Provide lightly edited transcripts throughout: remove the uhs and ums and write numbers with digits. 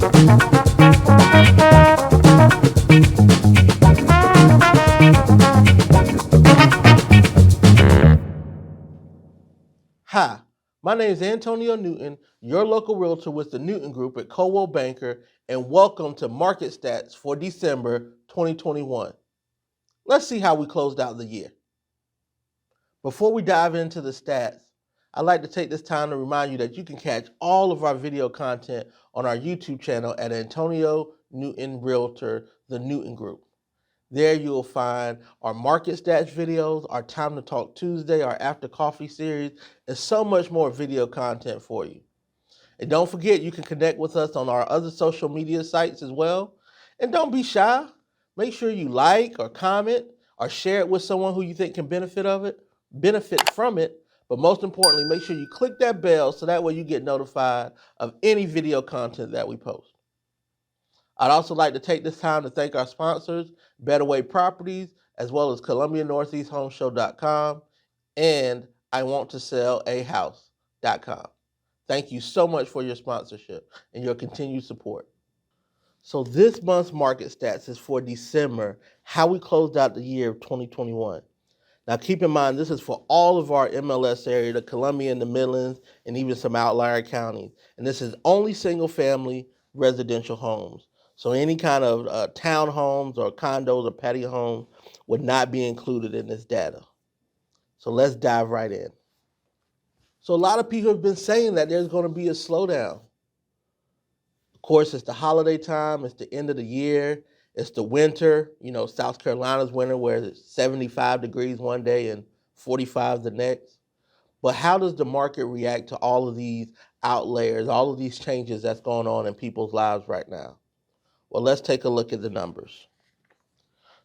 Hi, my name is Antonio Newton, your local realtor with the Newton Group at Coldwell Banker, and welcome to Market Stats for December 2021. Let's see how we closed out the year. Before we dive into the stats, I'd like to take this time to remind you that you can catch all of our video content on our YouTube channel at Antonio Newton Realtor, the Newton Group. There you'll find our market stats videos, our Time to Talk Tuesday, our After Coffee series, and so much more video content for you. And don't forget, you can connect with us on our other social media sites as well. And don't be shy. Make sure you like or comment or share it with someone who you think can benefit from it. But most importantly, make sure you click that bell so that way you get notified of any video content that we post. I'd also like to take this time to thank our sponsors, Better Way Properties, as well as ColumbiaNortheastHomeshow.com and IWantToSellAHouse.com. Thank you so much for your sponsorship and your continued support. So this month's market stats is for December, how we closed out the year of 2021. Now keep in mind, this is for all of our MLS area, the Columbia and the Midlands, and even some outlier counties. And this is only single family residential homes. So any kind of townhomes or condos or patio homes would not be included in this data. So let's dive right in. So a lot of people have been saying that there's going to be a slowdown. Of course, it's the holiday time, it's the end of the year, it's the winter, South Carolina's winter where it's 75 degrees one day and 45 the next. But how does the market react to all of these outliers, all of these changes that's going on in people's lives right now? Well, let's take a look at the numbers.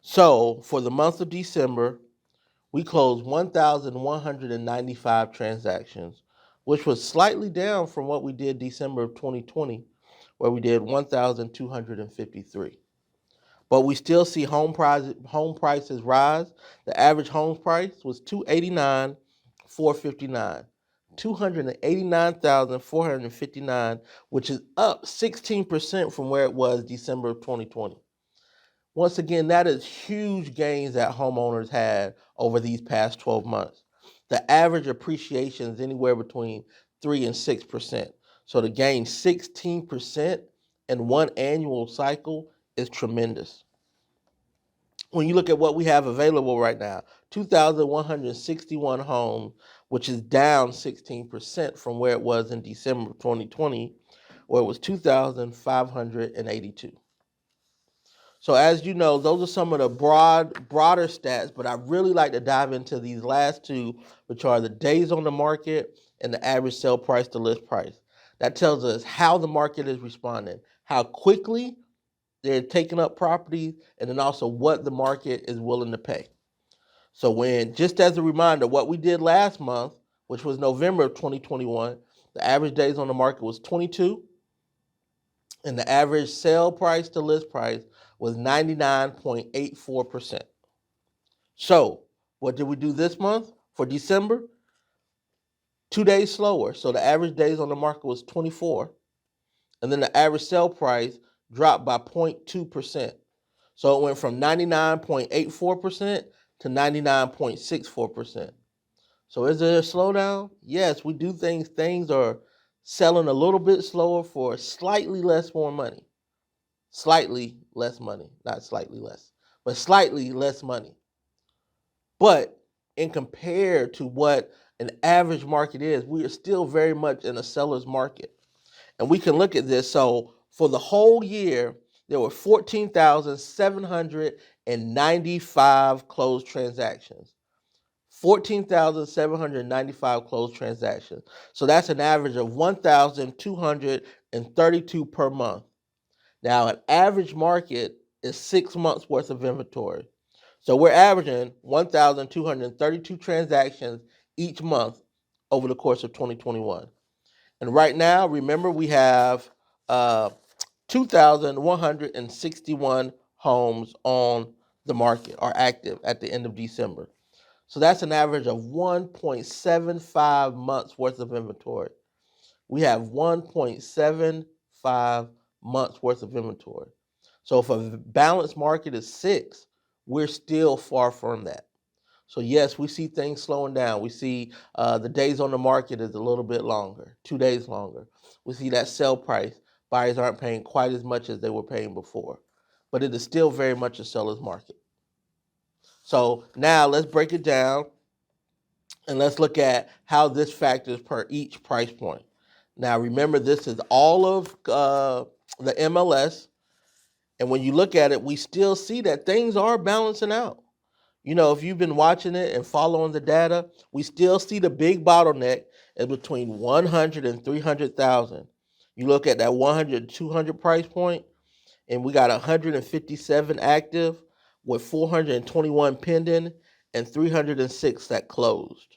So for the month of December, we closed 1,195 transactions, which was slightly down from what we did December of 2020, where we did 1,253. But we still see home prices rise. The average home price was $289,459. $289,459, which is up 16% from where it was December of 2020. Once again, that is huge gains that homeowners had over these past 12 months. The average appreciation is anywhere between 3 and 6%. So to gain 16% in one annual cycle is tremendous. When you look at what we have available right now, 2,161 homes, which is down 16% from where it was in December of 2020, where it was 2,582. So as you know, those are some of the broader stats, but I really like to dive into these last two, which are the days on the market and the average sale price to list price. That tells us how the market is responding, how quickly they're taking up properties, and then also what the market is willing to pay. So just as a reminder, what we did last month, which was November of 2021, the average days on the market was 22, and the average sale price to list price was 99.84%. So what did we do this month for December? 2 days slower. So the average days on the market was 24, and then the average sale price dropped by 0.2%. So it went from 99.84% to 99.64%. So is there a slowdown? Yes, we do things. Things are selling a little bit slower for slightly less more money. Slightly less money, not slightly less, but slightly less money. But in compared to what an average market is, we are still very much in a seller's market. And we can look at this. So for the whole year, there were 14,795 closed transactions. 14,795 closed transactions. So that's an average of 1,232 per month. Now, an average market is 6 months worth of inventory. So we're averaging 1,232 transactions each month over the course of 2021. And right now, remember, we have 2,161 homes on the market are active at the end of December. So that's an average of 1.75 months worth of inventory. We have 1.75 months worth of inventory. So if a balanced market is 6, we're still far from that. So yes, we see things slowing down. We see the days on the market is a little bit longer, 2 days longer. We see that sell price, buyers aren't paying quite as much as they were paying before, but it is still very much a seller's market. So now let's break it down and let's look at how this factors per each price point. Now remember, this is all of the MLS, and when you look at it, we still see that things are balancing out. You know, if you've been watching it and following the data, we still see the big bottleneck is between 100 and 300,000. You look at that 100 to 200 price point, and we got 157 active with 421 pending and 306 that closed.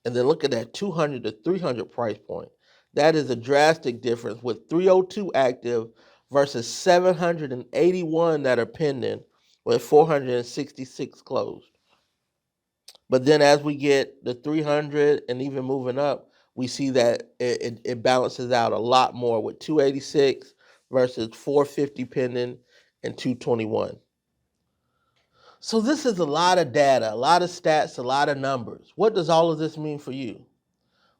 And then look at that 200 to 300 price point. That is a drastic difference with 302 active versus 781 that are pending with 466 closed. But then as we get the 300 and even moving up, we see that it balances out a lot more with 286 versus 450 pending and 221. So this is a lot of data, a lot of stats, a lot of numbers. What does all of this mean for you?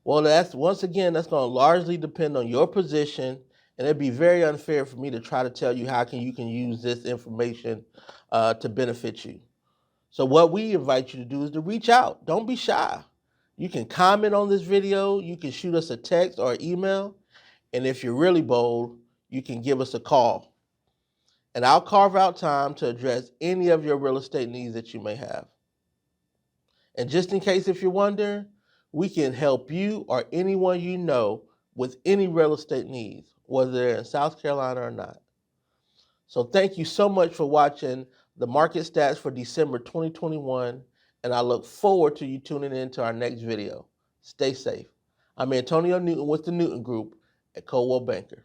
Well, that's going to largely depend on your position, and it'd be very unfair for me to try to tell you how you can use this information to benefit you. So what we invite you to do is to reach out. Don't be shy. You can comment on this video, you can shoot us a text or email, and if you're really bold, you can give us a call. And I'll carve out time to address any of your real estate needs that you may have. And just in case if you're wondering, we can help you or anyone you know with any real estate needs, whether they're in South Carolina or not. So thank you so much for watching the market stats for December 2021, and I look forward to you tuning in to our next video. Stay safe. I'm Antonio Newton with the Newton Group at Coldwell Banker.